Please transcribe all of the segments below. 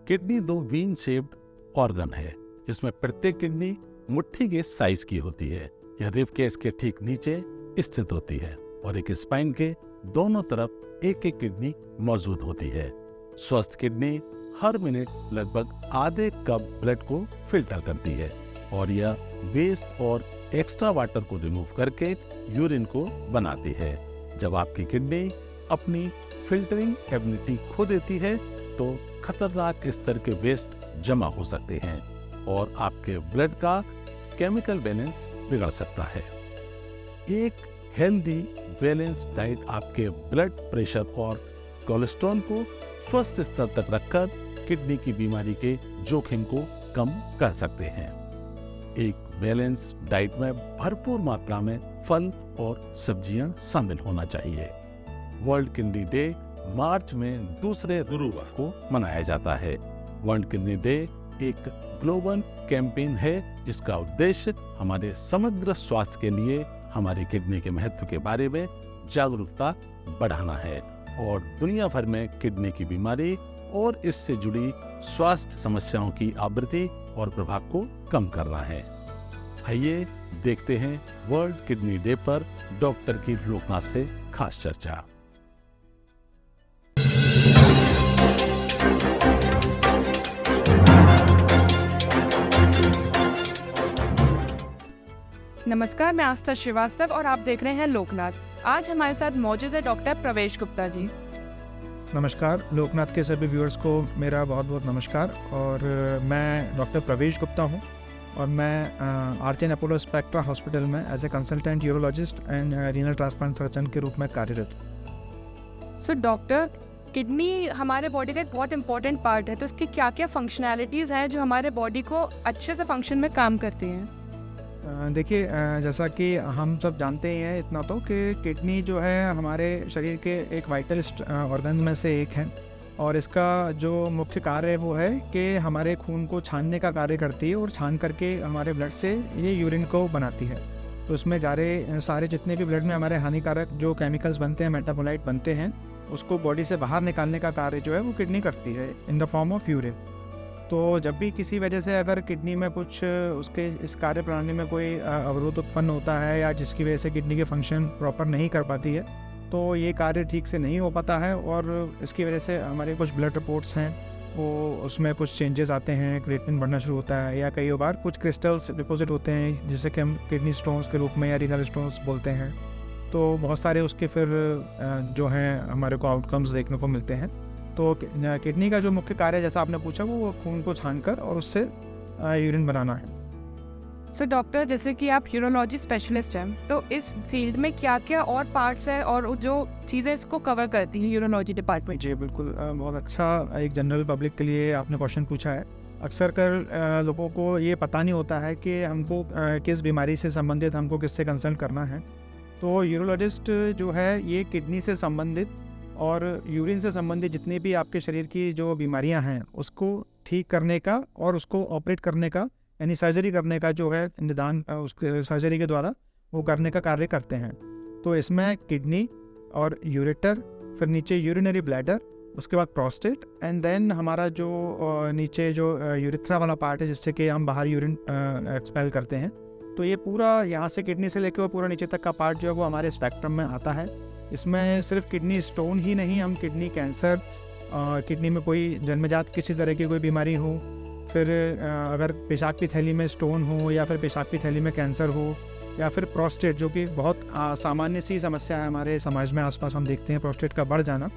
Kidney दो Wien shaped organ है जिसमें प्रत्येक किडनी मुट्ठी के साइज की होती है। यह रिब केस के ठीक नीचे स्थित होती है और एक स्पाइन के दोनों तरफ एक एक किडनी मौजूद होती है। स्वस्थ किडनी हर मिनट लगभग आधे कप ब्लड को फिल्टर करती है और यह वेस्ट और एक्स्ट्रा वाटर को रिमूव करके यूरिन को बनाती है। जब आपकी किडनी अपनी फिल्टरिंग एबिलिटी खो देती है तो खतरनाक स्तर के वेस्ट जमा हो सकते हैं और आपके ब्लड का केमिकल बैलेंस बिगड़ सकता है। एक हेल्दी बैलेंस डाइट आपके ब्लड प्रेशर और कोलेस्ट्रॉल को स्वस्थ स्तर तक रखकर किडनी की बीमारी के जोखिम को कम कर सकते हैं। एक बैलेंस डाइट में भरपूर मात्रा में फल और सब्जियां शामिल होना चाहिए। वर्ल्ड किडनी डे मार्च में दूसरे गुरुवार को मनाया जाता है। वर्ल्ड किडनी डे एक ग्लोबल कैंपेन है जिसका उद्देश्य हमारे समग्र स्वास्थ्य के लिए हमारे किडनी के महत्व के बारे में जागरूकता बढ़ाना है और दुनिया भर में किडनी की बीमारी और इससे जुड़ी स्वास्थ्य समस्याओं की आवृत्ति और प्रभाव को कम करना है। आइए देखते हैं वर्ल्ड किडनी डे पर डॉक्टर की लोकनाथ से खास चर्चा। नमस्कार, मैं आस्था श्रीवास्तव और आप देख रहे हैं लोकनाथ। आज हमारे साथ मौजूद है डॉक्टर प्रवेश गुप्ता जी। नमस्कार, लोकनाथ के सभी व्यूअर्स को मेरा बहुत बहुत नमस्कार। और मैं डॉक्टर प्रवेश गुप्ता हूं और मैं आर्चन अपोलो स्पेक्ट्रा हॉस्पिटल में as a consultant urologist and renal transplant surgeon के रूप में कार्यरत हूँ। सो डॉक्टर, किडनी हमारे बॉडी का एक बहुत इंपॉर्टेंट पार्ट है, तो इसकी क्या क्या फंक्शनैलिटीज़ हैं जो हमारे बॉडी को अच्छे से फंक्शन में काम करती हैं? देखिए, जैसा कि हम सब जानते ही हैं इतना तो कि किडनी जो है हमारे शरीर के एक वाइटल ऑर्गन में से एक है और इसका जो मुख्य कार्य है वो है कि हमारे खून को छानने का कार्य करती है और छान करके हमारे ब्लड से ये यूरिन को बनाती है। तो उसमें सारे जितने भी ब्लड में हमारे हानिकारक जो केमिकल्स बनते हैं, मेटाबोलाइट बनते हैं, उसको बॉडी से बाहर निकालने का कार्य जो है वो किडनी करती है in the form of urine. तो जब भी किसी वजह से अगर किडनी में कुछ उसके इस कार्य प्रणाली में कोई अवरोध उत्पन्न होता है या जिसकी वजह से किडनी के फंक्शन प्रॉपर नहीं कर पाती है तो ये कार्य ठीक से नहीं हो पाता है और इसकी वजह से हमारे कुछ ब्लड रिपोर्ट्स हैं वो उसमें कुछ चेंजेस आते हैं, क्रिएटिनिन बढ़ना शुरू होता है या कई बार कुछ क्रिस्टल्स डिपॉजिट होते हैं जिसे कि हम किडनी स्टोन्स के रूप में या रीनल स्टोन्स बोलते हैं। तो बहुत सारे उसके फिर जो हैं हमारे को आउटकम्स देखने को मिलते हैं। तो किडनी का जो मुख्य कार्य जैसा आपने पूछा वो खून को छानकर और उससे यूरिन बनाना है। सो डॉक्टर, जैसे कि आप यूरोलॉजी स्पेशलिस्ट हैं, तो इस फील्ड में क्या क्या और पार्ट्स हैं और जो चीज़ें इसको कवर करती हैं यूरोलॉजी डिपार्टमेंट? जी बिल्कुल, बहुत अच्छा एक जनरल पब्लिक के लिए आपने क्वेश्चन पूछा है। अक्सर कर लोगों को ये पता नहीं होता है कि हमको किस बीमारी से संबंधित हमको किससे कंसल्ट करना है। तो यूरोलॉजिस्ट जो है ये किडनी से संबंधित और यूरिन से संबंधित जितनी भी आपके शरीर की जो बीमारियां हैं उसको ठीक करने का और उसको ऑपरेट करने का यानी सर्जरी करने का जो है निदान उसके सर्जरी के द्वारा वो करने का कार्य करते हैं। तो इसमें किडनी और यूरेटर, फिर नीचे यूरिनरी ब्लैडर, उसके बाद प्रोस्टेट एंड देन हमारा जो नीचे जो यूरिथ्रा वाला पार्ट है जिससे कि हम बाहर यूरिन एक्सपेल करते हैं। तो ये पूरा यहाँ से किडनी से लेकर पूरा नीचे तक का पार्ट जो है वो हमारे स्पेक्ट्रम में आता है। इसमें सिर्फ किडनी स्टोन ही नहीं, हम किडनी कैंसर, किडनी में कोई जन्मजात किसी तरह की कोई बीमारी हो, फिर अगर पेशाब की थैली में स्टोन हो या फिर पेशाब की थैली में कैंसर हो या फिर प्रोस्टेट जो कि बहुत सामान्य सी समस्या है हमारे समाज में आसपास हम देखते हैं प्रोस्टेट का बढ़ जाना,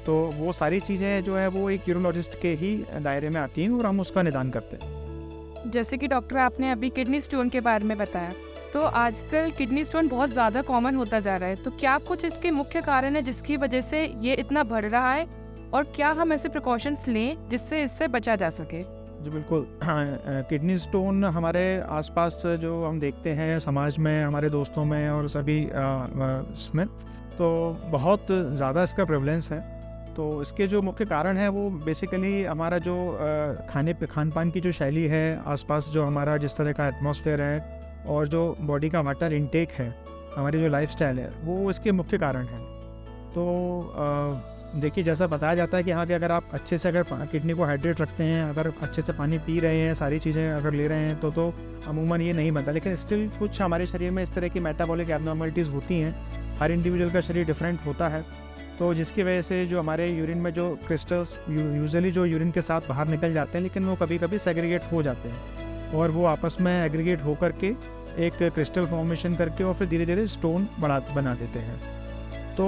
तो वो सारी चीज़ें जो है वो एक यूरोलॉजिस्ट के ही दायरे में आती हैं और हम उसका निदान करते हैं। जैसे कि डॉक्टर आपने अभी किडनी स्टोन के बारे में बताया, तो आजकल किडनी स्टोन बहुत ज़्यादा कॉमन होता जा रहा है, तो क्या कुछ इसके मुख्य कारण है जिसकी वजह से ये इतना बढ़ रहा है और क्या हम ऐसे प्रिकॉशंस लें जिससे इससे बचा जा सके? जी बिल्कुल, किडनी स्टोन हमारे आसपास जो हम देखते हैं समाज में, हमारे दोस्तों में और सभी इसमें तो बहुत ज़्यादा इसका प्रेवलेंस है। तो इसके जो मुख्य कारण है वो बेसिकली हमारा जो खान पान की जो शैली है, आसपास जो हमारा जिस तरह का एटमॉस्फेयर है और जो बॉडी का वाटर इनटेक है, हमारी जो लाइफस्टाइल है, वो इसके मुख्य कारण हैं। तो देखिए, जैसा बताया जाता है कि हाँ, कि अगर आप अच्छे से अगर किडनी को हाइड्रेट रखते हैं, अगर अच्छे से पानी पी रहे हैं, सारी चीज़ें अगर ले रहे हैं तो अमूमन ये नहीं बनता। लेकिन स्टिल कुछ हमारे शरीर में इस तरह की मेटाबॉलिक एबनॉर्मलिटीज़ होती हैं। हर इंडिविजुअल का शरीर डिफरेंट होता है, तो जिसकी वजह से जो हमारे यूरिन में जो क्रिस्टल्स यूजुअली जो यूरिन के साथ बाहर निकल जाते हैं, लेकिन वो कभी कभी सेग्रीगेट हो जाते हैं और वो आपस में एग्रीगेट होकर के एक क्रिस्टल फॉर्मेशन करके और फिर धीरे धीरे स्टोन बना देते हैं। तो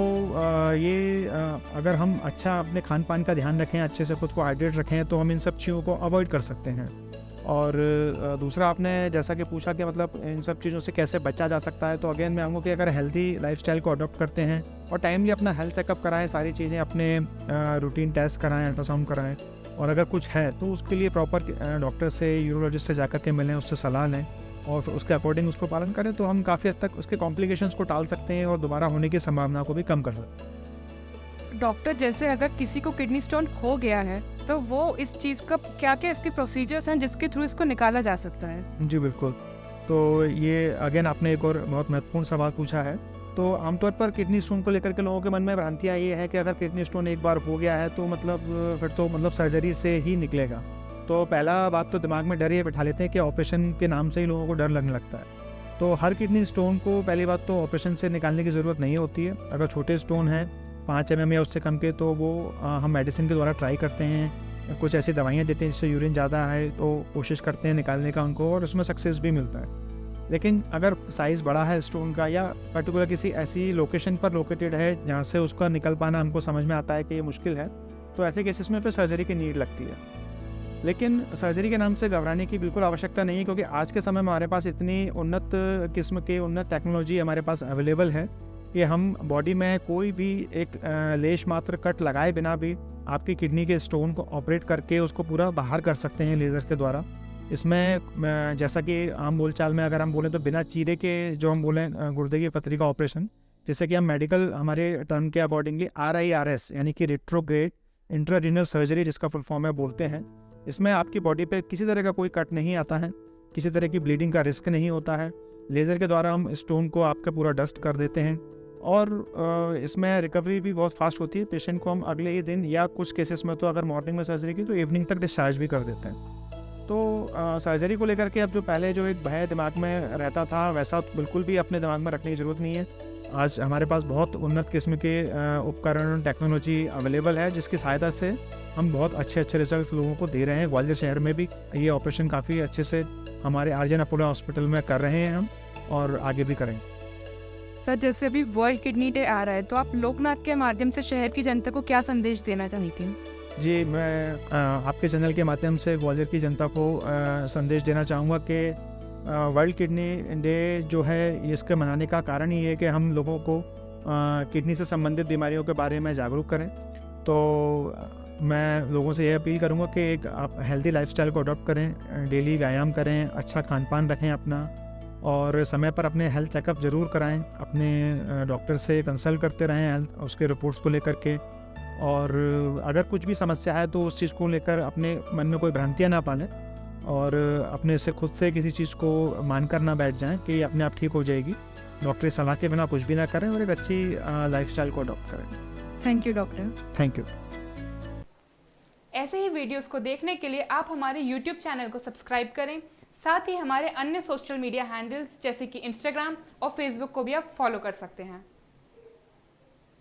अगर हम अच्छा अपने खान पान का ध्यान रखें, अच्छे से खुद को हाइड्रेट रखें, तो हम इन सब चीज़ों को अवॉइड कर सकते हैं। और दूसरा, आपने जैसा कि पूछा कि मतलब इन सब चीज़ों से कैसे बचा जा सकता है, तो अगेन मैं कहूँगा कि अगर हेल्दी लाइफस्टाइल को अडॉप्ट करते हैं और टाइमली अपना हेल्थ चेकअप कराएं, सारी चीज़ें अपने रूटीन टेस्ट कराएं, अल्ट्रासाउंड कराएं, और अगर कुछ है तो उसके लिए प्रॉपर डॉक्टर से, यूरोलॉजिस्ट से जाकर के मिलें, उससे सलाह लें और फिर उसके अकॉर्डिंग उसको पालन करें, तो हम काफ़ी हद तक उसके कॉम्प्लिकेशंस को टाल सकते हैं और दोबारा होने की संभावना को भी कम कर सकते हैं। डॉक्टर, जैसे अगर किसी को किडनी स्टोन हो गया है तो वो इस चीज़ का क्या क्या इसके प्रोसीजर्स हैं जिसके थ्रू इसको निकाला जा सकता है? जी बिल्कुल। तो ये अगेन आपने एक और बहुत महत्वपूर्ण सवाल पूछा है। तो आमतौर पर किडनी स्टोन को लेकर के लोगों के मन में भ्रांतियाँ ये है कि अगर किडनी स्टोन एक बार हो गया है तो फिर तो सर्जरी से ही निकलेगा। तो पहला बात तो दिमाग में डर ये बैठा लेते हैं कि ऑपरेशन के नाम से ही लोगों को डर लगने लगता है। तो हर किडनी स्टोन को पहली बात तो ऑपरेशन से निकालने की ज़रूरत नहीं होती है। अगर छोटे स्टोन हैं 5 mm या उससे कम के, तो वो हम मेडिसिन के द्वारा ट्राई करते हैं। कुछ ऐसी दवाइयाँ देते हैं जिससे यूरिन ज़्यादा है तो कोशिश करते हैं निकालने का उनको, और उसमें सक्सेस भी मिलता है। लेकिन अगर साइज़ बड़ा है स्टोन का या पर्टिकुलर किसी ऐसी लोकेशन पर लोकेटेड है जहाँ से उसका निकल पाना हमको समझ में आता है कि ये मुश्किल है, तो ऐसे केसेस में फिर सर्जरी की नीड लगती है। लेकिन सर्जरी के नाम से घबराने की बिल्कुल आवश्यकता नहीं है, क्योंकि आज के समय में हमारे पास इतनी उन्नत किस्म के उन्नत टेक्नोलॉजी हमारे पास अवेलेबल है कि हम बॉडी में कोई भी एक लेश मात्र कट लगाए बिना भी आपकी किडनी के स्टोन को ऑपरेट करके उसको पूरा बाहर कर सकते हैं लेज़र के द्वारा। इसमें जैसा कि आम बोलचाल में अगर हम बोलें तो बिना चीरे के जो हम बोलें गुर्दे की पथरी का ऑपरेशन, जैसे कि हम मेडिकल हमारे टर्म के अकॉर्डिंगली RIRS यानी कि रेट्रोग्रेड इंट्रारीनल सर्जरी जिसका फुल फॉर्म है बोलते हैं। इसमें आपकी बॉडी पे किसी तरह का कोई कट नहीं आता है, किसी तरह की ब्लीडिंग का रिस्क नहीं होता है। लेज़र के द्वारा हम स्टोन को आपका पूरा डस्ट कर देते हैं और इसमें रिकवरी भी बहुत फास्ट होती है। पेशेंट को हम अगले ही दिन या कुछ केसेस में तो अगर मॉर्निंग में सर्जरी की तो इवनिंग तक डिस्चार्ज भी कर देते हैं। तो सर्जरी को लेकर के अब जो पहले जो एक भय दिमाग में रहता था वैसा बिल्कुल भी अपने दिमाग में रखने की ज़रूरत नहीं है। आज हमारे पास बहुत उन्नत किस्म के उपकरण टेक्नोलॉजी अवेलेबल है जिसकी सहायता से हम बहुत अच्छे रिजल्ट लोगों को दे रहे हैं। ग्वालियर शहर में भी ये ऑपरेशन काफ़ी अच्छे से हमारे आर्यन अपोलो हॉस्पिटल में कर रहे हैं हम, और आगे भी करेंगे। सर, जैसे अभी वर्ल्ड किडनी डे आ रहा है, तो आप लोकनाथ के माध्यम से शहर की जनता को क्या संदेश देना चाहेंगे? जी, मैं आपके चैनल के माध्यम से ग्वालियर की जनता को संदेश देना चाहूँगा कि वर्ल्ड किडनी डे जो है इसके मनाने का कारण ही है कि हम लोगों को किडनी से संबंधित बीमारियों के बारे में जागरूक करें। तो मैं लोगों से यह अपील करूँगा कि एक आप हेल्दी लाइफस्टाइल को अडॉप्ट करें, डेली व्यायाम करें, अच्छा खान पान रखें अपना, और समय पर अपने हेल्थ चेकअप ज़रूर कराएं, अपने डॉक्टर से कंसल्ट करते रहें हेल्थ उसके रिपोर्ट्स को लेकर के। और अगर कुछ भी समस्या है तो उस चीज़ को लेकर अपने मन में कोई भ्रांतियाँ ना पालें और अपने से खुद से किसी चीज़ को मानकर ना बैठ जाएं कि अपने आप ठीक हो जाएगी। डॉक्टरी सलाह के बिना कुछ भी ना करें और एक अच्छी लाइफस्टाइल को अडॉप्ट करें। Thank you doctor. Thank you. ऐसे ही वीडियोस को देखने के लिए आप हमारे YouTube चैनल को सब्सक्राइब करें, साथ ही हमारे अन्य सोशल मीडिया हैंडल्स जैसे कि Instagram और Facebook को भी आप फॉलो कर सकते हैं।